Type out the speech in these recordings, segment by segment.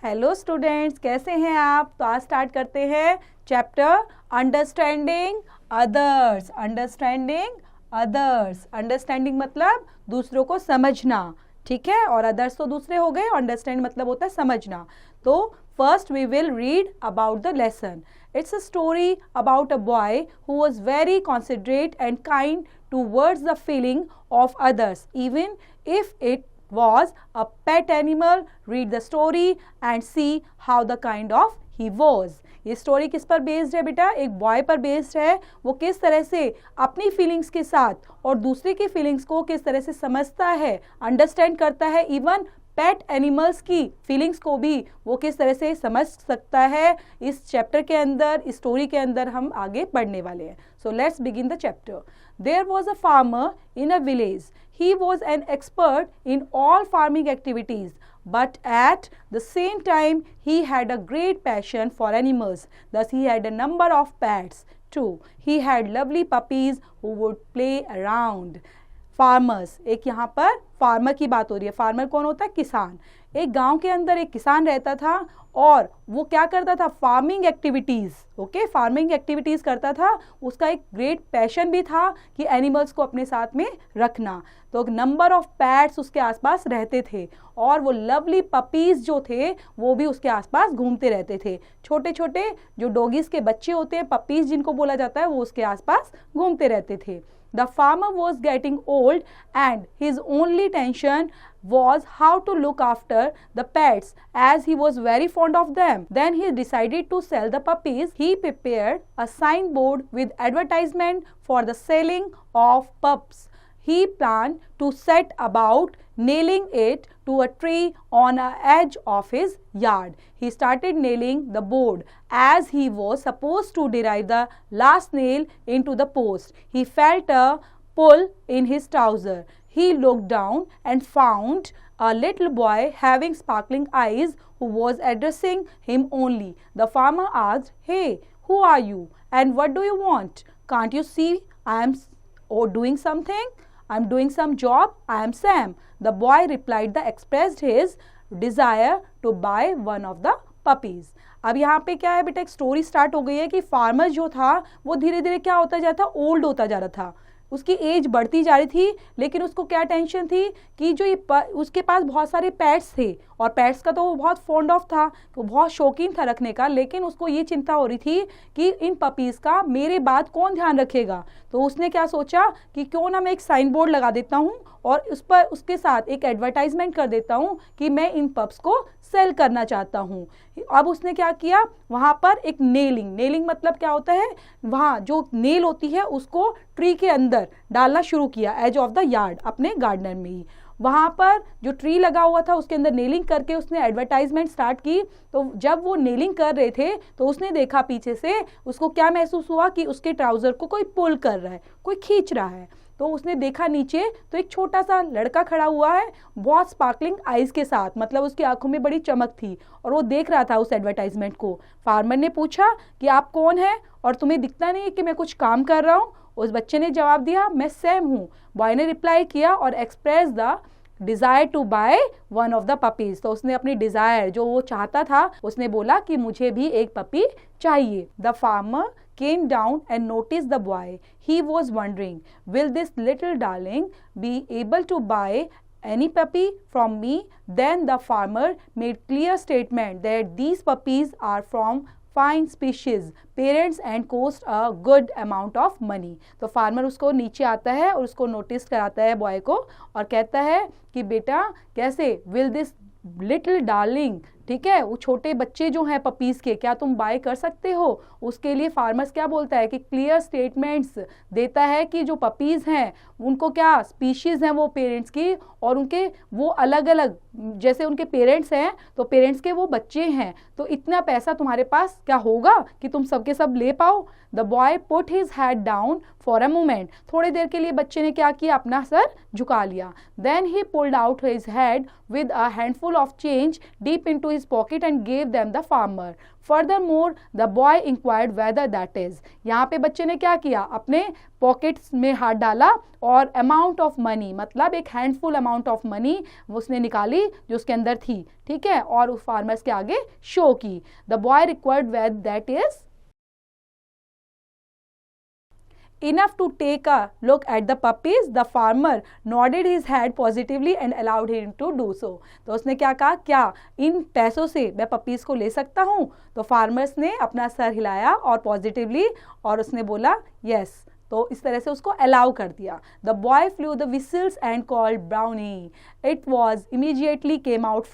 Hello students, कैसे हैं आप? तो आज स्टार्ट करते हैं chapter understanding others. Understanding others, understanding मतलब दूसरों को समझना, ठीक है। और अदर्स तो दूसरे हो गए, अंडरस्टैंड मतलब होता है समझना। तो first we will read about the lesson. It's a story about a boy who was very considerate and kind towards the feeling of others, even if it was a pet animal. Read the story and see how the kind of he was. ये story किस पर based है बेटा? एक boy पर based है। वो किस तरह से अपनी फीलिंग्स के साथ और दूसरे की फीलिंग्स को किस तरह से समझता है, अंडरस्टैंड करता है, इवन पेट एनिमल्स की फीलिंग्स को भी वो किस तरह से समझ सकता है। इस चैप्टर के अंदर, इस स्टोरी के अंदर हम आगे पढ़ने वाले हैं। So let's begin the chapter. There was a farmer in a village. He was an expert in all farming activities, but at the same time he had a great passion for animals. Thus he had a number of pets too. He had lovely puppies who would play around. Farmers, एक यहाँ पर farmer की बात हो रही है. Farmer कौन होता है? किसान. एक गांव के अंदर एक किसान रहता था और वो क्या करता था? Farming activities. Okay, farming activities करता था. उसका एक ग्रेट पैशन भी था कि एनिमल्स को अपने साथ में रखना. तो नंबर ऑफ पैट्स उसके आसपास रहते थे और वो लवली पपीज़ जो थे वो भी उसके आसपास घूमते रहते थे. छोटे छोटे जो डॉगीज़ के बच्चे होते हैं, पपीज़ जिनको बोला जाता है, वो उसके आसपास घूमते रहते थे. The farmer was getting old and his only tension was how to look after the pets as he was very fond of them. Then he decided to sell the puppies. He prepared a signboard with advertisement for the selling of pups. He planned to set about nailing it to a tree on the edge of his yard. He started nailing the board as he was supposed to drive the last nail into the post. He felt a pull in his trouser. He looked down and found a little boy having sparkling eyes who was addressing him only. The farmer asked, "Hey, who are you and what do you want? Can't you see I am doing something? I'm doing some job. I am Sam." The boy replied that expressed his desire to buy one of the puppies. अब यहाँ पे क्या है बेटा? एक story start हो गई है कि फार्मर जो था वो धीरे धीरे क्या होता जा रहा था? ओल्ड होता जा रहा था. उसकी एज बढ़ती जा रही थी, लेकिन उसको क्या टेंशन थी कि जो ये उसके पास बहुत सारे पेट्स थे और पेट्स का तो वो बहुत फॉन्ड ऑफ था, तो बहुत शौकीन था रखने का. लेकिन उसको ये चिंता हो रही थी कि इन पपीज़ का मेरे बाद कौन ध्यान रखेगा. तो उसने क्या सोचा कि क्यों ना मैं एक साइन बोर्ड लगा देता हूँ और उस पर उसके साथ एक एडवर्टाइजमेंट कर देता हूँ कि मैं इन पप्स को सेल करना चाहता हूँ. अब उसने क्या किया? वहाँ पर एक नेलिंग मतलब क्या होता है? वहाँ जो नेल होती है उसको ट्री के अंदर डालना शुरू किया, एज ऑफ द यार्ड, अपने गार्डन में ही. वहाँ पर जो ट्री लगा हुआ था उसके अंदर नेलिंग करके उसने एडवर्टाइजमेंट स्टार्ट की. तो जब वो नेलिंग कर रहे थे तो उसने देखा पीछे से, उसको क्या महसूस हुआ कि उसके ट्राउज़र को कोई पुल कर रहा है, कोई खींच रहा है. तो उसने देखा नीचे तो एक छोटा सा लड़का खड़ा हुआ है, बहुत स्पार्कलिंग आइज़ के साथ, मतलब उसकी आंखों में बड़ी चमक थी और वो देख रहा था उस एडवर्टाइजमेंट को. फार्मर ने पूछा कि आप कौन हैं और तुम्हें दिखता नहीं है कि मैं कुछ काम कर रहा हूँ? उस बच्चे ने जवाब दिया, मैं सैम हूँ. बॉय ने रिप्लाई किया और express the desire to buy one of the puppies. तो उसने अपनी डिज़ायर, जो वो चाहता था, उसने बोला कि मुझे भी एक पपी चाहिए. The farmer came down and noticed the boy. He was wondering, will this little darling be able to buy any puppy from me? Then the farmer made clear statement that these puppies are from fine species, parents and cost a good amount of money. तो farmer उसको नीचे आता है और उसको notice कराता है boy को और कहता है कि बेटा कैसे, will this little darling, ठीक है, वो छोटे बच्चे जो हैं पपीज़ के, क्या तुम बाय कर सकते हो? उसके लिए फार्मर्स क्या बोलता है कि क्लियर स्टेटमेंट्स देता है कि जो पपीज़ हैं उनको क्या स्पीशीज़ हैं वो पेरेंट्स की, और उनके वो अलग अलग, जैसे उनके पेरेंट्स हैं तो पेरेंट्स के वो बच्चे हैं, तो इतना पैसा तुम्हारे पास क्या होगा कि तुम सबके सब ले पाओ. The boy put his head down for a moment. थोड़ी देर के लिए बच्चे ने क्या किया? अपना सर झुका लिया. Then he pulled out his head with a handful of change deep into his pocket and gave them the farmer. Furthermore, the boy inquired whether that is. यहाँ पे बच्चे ने क्या किया, अपने पॉकेट्स में हाथ डाला और अमाउंट ऑफ मनी, मतलब एक हैंडफुल अमाउंट ऑफ मनी उसने निकाली जो उसके अंदर थी, ठीक है, और उस फार्मर्स के आगे शो की. The boy required whether that is enough to take a look at the puppies. The farmer nodded his head positively and allowed him to do so. तो उसने क्या कहा, क्या इन पैसों से मैं पपीज को ले सकता हूँ? तो फार्मर्स ने अपना सर हिलाया और पॉजिटिवली, और उसने बोला यस. तो इस तरह से उसको अलाउ कर दिया. The boy flu the whistles and called brownie. It was immediately came out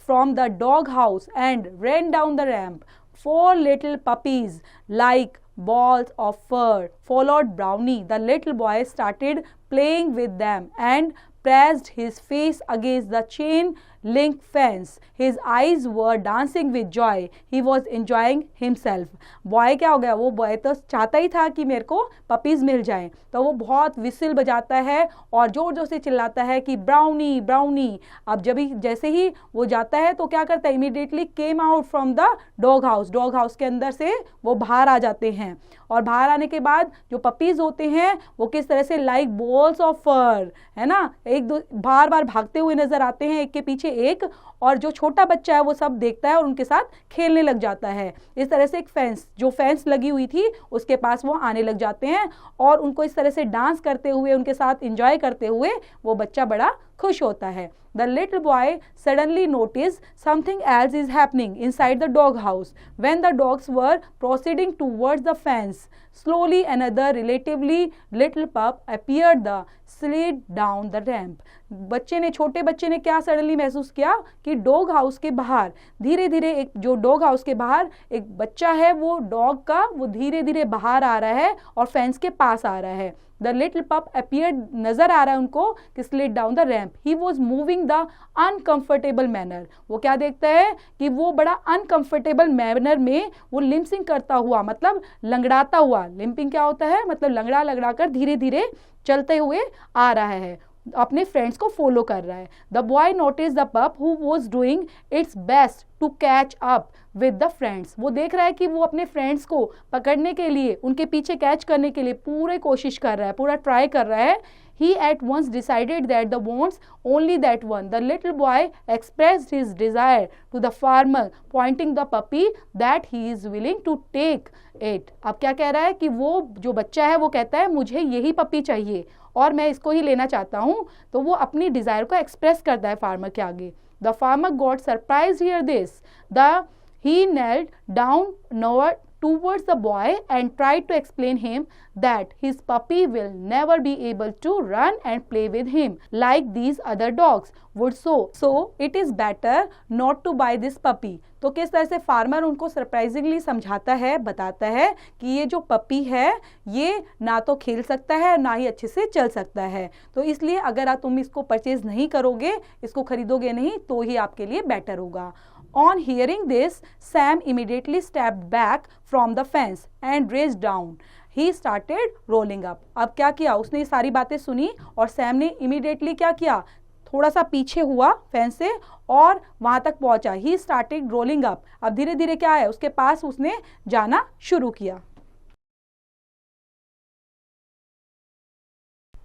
from the dog house and ran down the ramp. 4 little puppies like balls of fur followed Brownie. The little boy started playing with them and pressed his face against the chain link fence. His eyes were dancing with joy. He was enjoying himself. Boy क्या हो गया, वो boy तो चाहता ही था कि मेरे को पपीज़ मिल जाएं, तो वो बहुत विसिल बजाता है और जोर जोर से चिल्लाता है कि ब्राउनी ब्राउनी. अब जैसे ही वो जाता है तो क्या करता है, immediately came out from the dog house. Dog house के अंदर से वो बाहर आ जाते हैं, और बाहर आने के बाद जो पपीज़ होते हैं वो किस तरह से लाइक बॉल्स ऑफ फर, है ना, एक दो बार बार भागते हुए नजर आते हैं, एक के पीछे एक, और जो छोटा बच्चा है वो सब देखता है और उनके साथ खेलने लग जाता है. इस तरह से एक फेंस लगी हुई थी उसके पास वो आने लग जाते हैं, और उनको इस तरह से डांस करते हुए उनके साथ एंजॉय करते हुए वो बच्चा बड़ा खुश होता है. The little boy suddenly noticed something else is happening inside the dog house. When the dogs were proceeding towards the fence, slowly another relatively little pup appeared the slid down the ramp. छोटे बच्चे ने क्या suddenly महसूस किया कि dog house के बाहर धीरे धीरे एक बच्चा है, वो डॉग का वो धीरे धीरे बाहर आ रहा है और फेंस के पास आ रहा है. The little pup appeared, नजर आ रहा है उनको कि slid down the ramp. He was moving the uncomfortable manner. वो क्या देखता है कि वो बड़ा uncomfortable manner में वो लिम्पिंग करता हुआ, मतलब लंगड़ाता हुआ. लिम्पिंग क्या होता है, मतलब लंगड़ा लंगड़ा कर धीरे धीरे चलते हुए आ रहा है, अपने फ्रेंड्स को फॉलो कर रहा है. The boy notice the pup who was doing its best to catch up with the friends. वो देख रहा है कि वो अपने फ्रेंड्स को पकड़ने के लिए, उनके पीछे कैच करने के लिए पूरी कोशिश कर रहा है, पूरा ट्राई कर रहा है. He at once decided that the wants only that one. The little boy expressed his desire to the farmer, pointing the puppy that he is willing to take it. अब क्या कह रहा है कि वो जो बच्चा है वो कहता है मुझे यही पपी चाहिए और मैं इसको ही लेना चाहता हूँ, तो वो अपनी डिज़ायर को एक्सप्रेस करता है फार्मर के आगे. The farmer got surprise here this. He knelt down towards the boy and tried to explain him that his puppy will never be able to run and play with him like these other dogs would. So it is better not to buy this puppy. तो किस तरह से farmer उनको surprisingly समझाता है, बताता है कि ये जो पपी है ये ना तो खेल सकता है ना ही अच्छे से चल सकता है, तो इसलिए अगर तुम इसको परचेज नहीं करोगे, इसको खरीदोगे नहीं, तो ही आपके लिए बेटर होगा. On hearing this, Sam immediately stepped back from the fence and raced down. He started rolling up. अब क्या किया, उसने ये सारी बातें सुनी और सैम ने इमीडिएटली क्या किया, थोड़ा सा पीछे हुआ फेंस से और वहां तक पहुंचा. He started rolling up. अब धीरे धीरे क्या है, उसके पास उसने जाना शुरू किया.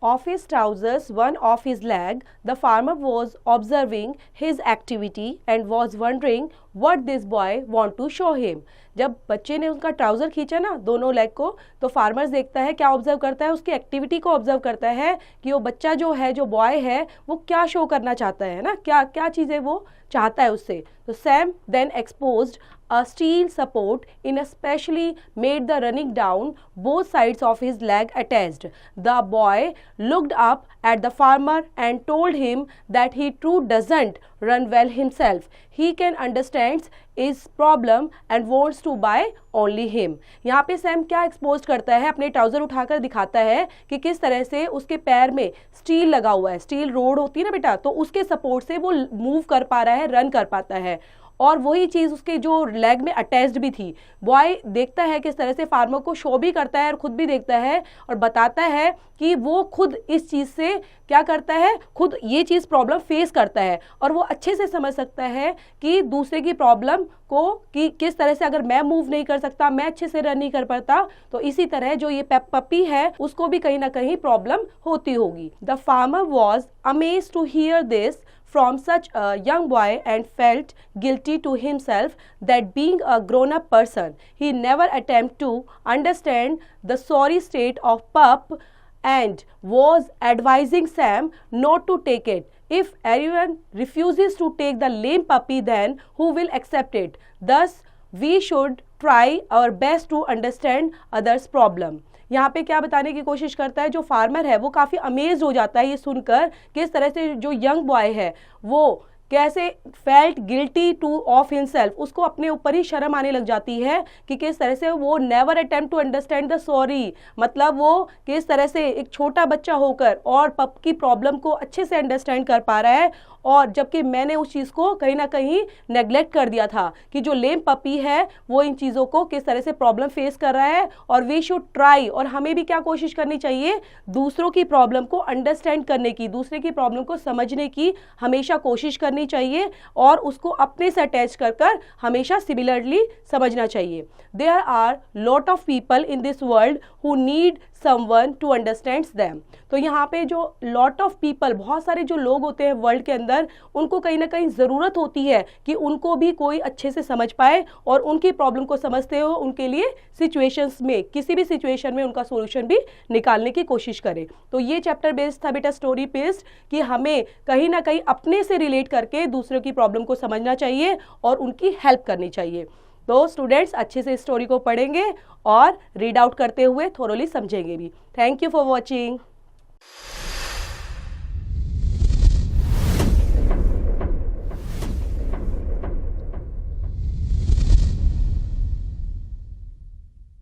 Off his trousers, one off his leg, the farmer was observing his activity and was wondering what this boy want to show him. जब बच्चे ने उसका ट्राउज़र खींचा ना दोनों लेग को, तो फार्मर्स देखता है, क्या ऑब्जर्व करता है, उसकी एक्टिविटी को ऑब्जर्व करता है कि वो बच्चा जो है, जो बॉय है, वो क्या शो करना चाहता है ना, क्या क्या चीज़ें वो चाहता है उससे. तो Sam then exposed a steel support in a specially made the running down both sides of his leg attached. The boy looked up at the farmer and told him that he too doesn't run well himself. He can understand his problem and wants to buy only him. यहाँ पे Sam क्या expose करता है, अपने trouser उठाकर दिखाता है कि किस तरह से उसके पैर में स्टील लगा हुआ है, स्टील रोड होती है ना बेटा, तो उसके सपोर्ट से वो मूव कर पा रहा है, रन कर पाता है. और वही चीज़ उसके जो लेग में अटैच्ड भी थी। बॉय देखता है किस तरह से फार्मर को शो भी करता है और खुद भी देखता है और बताता है कि वो खुद इस चीज़ से क्या करता है, खुद ये चीज़ प्रॉब्लम फेस करता है और वो अच्छे से समझ सकता है कि दूसरे की प्रॉब्लम को कि किस तरह से अगर मैं मूव नहीं कर सकता, मैं अच्छे से रन नहीं कर पाता, तो इसी तरह जो ये पपी है उसको भी कहीं ना कहीं प्रॉब्लम होती होगी। The farmer was amazed to hear this from such a young boy and felt guilty to himself that being a grown-up person, he never attempted to understand the sorry state of pup and was advising Sam not to take it. If everyone refuses to take the lame puppy, then who will accept it? Thus, we should try our best to understand others' problem. यहाँ पे क्या बताने की कोशिश करता है, जो farmer है वो काफ़ी अमेज हो जाता है ये सुनकर किस तरह से जो यंग बॉय है वो कैसे felt guilty two of himself, उसको अपने ऊपर ही शर्म आने लग जाती है कि किस तरह से वो never attempt to understand the sorry, मतलब वो किस तरह से एक छोटा बच्चा होकर और पप की प्रॉब्लम को अच्छे से अंडरस्टैंड कर पा रहा है, और जबकि मैंने उस चीज़ को कहीं ना कहीं नेग्लेक्ट कर दिया था कि जो लेम पपी है वो इन चीज़ों को किस तरह से प्रॉब्लम फेस कर रहा है। और वी शुड ट्राई, और हमें भी क्या कोशिश करनी चाहिए, दूसरों की प्रॉब्लम को अंडरस्टैंड करने की, दूसरे की प्रॉब्लम को समझने की हमेशा कोशिश करनी चाहिए और उसको अपने से अटैच कर कर हमेशा सिमिलरली समझना चाहिए। There are lot of people in this world who need someone to understands them. तो यहाँ पे जो लॉट ऑफ पीपल, बहुत सारे जो लोग होते हैं वर्ल्ड के अंदर, उनको कहीं ना कहीं ज़रूरत होती है कि उनको भी कोई अच्छे से समझ पाए और उनकी प्रॉब्लम को समझते हो उनके लिए सिचुएशंस में, किसी भी सिचुएशन में उनका सोल्यूशन भी निकालने की कोशिश करें। तो ये चैप्टर बेस्ड था बेटा, स्टोरी बेस्ड, कि हमें कहीं ना कहीं अपने से रिलेट करके दूसरों की प्रॉब्लम को समझना चाहिए और उनकी हेल्प करनी चाहिए। तो स्टूडेंट्स अच्छे से स्टोरी को पढ़ेंगे और रीड आउट करते हुए थोरोली समझेंगे भी। Thank you for watching.